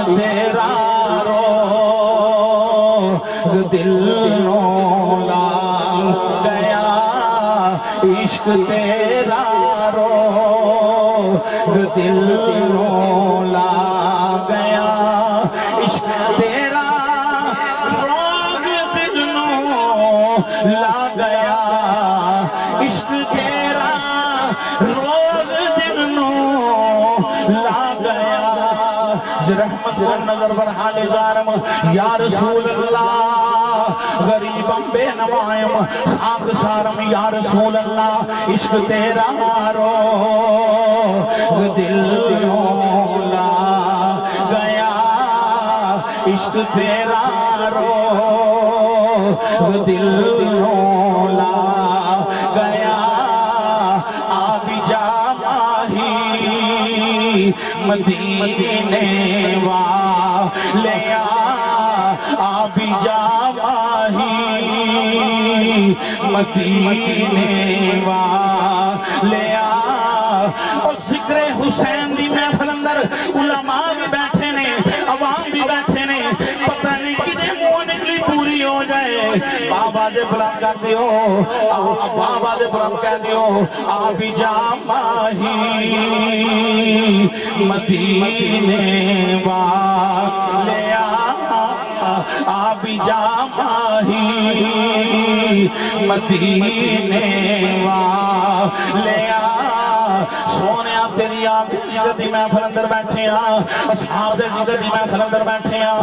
تیرا روگ دل لگ گیا عشق تیرا روگ دل لگ گیا عشق تیرا روگ دل لگ گیا عشق تیرا روگ دل لگ گیا رحمت و نظر بر حال زارم یا رسول اللہ غریبم بے نوائم خاک سارم یا رسول اللہ عشق تیرا روگ دل لگ گیا عشق تیرا روگ دل لگ گیا آبی جا ماہی مدینے والیا آبی جا ماہی مدینے والیا اور ذکر حسین دی محفل اندر علماء بھی بیٹھے نے عوام بھی بیٹھے نے پتہ نہیں کدھے منہ نکلی پوری ہو جائے بابا دے بلند کر دیو بابا دے بلند کر دیو آبی جا ماہی مدینے والیا آبی جا ماہی مدینے والیا سونیا تیری آدھ جگہ دی محفل اندر بیٹھے ہاں اصحاب دے جگہ دی محفل اندر بیٹھے ہاں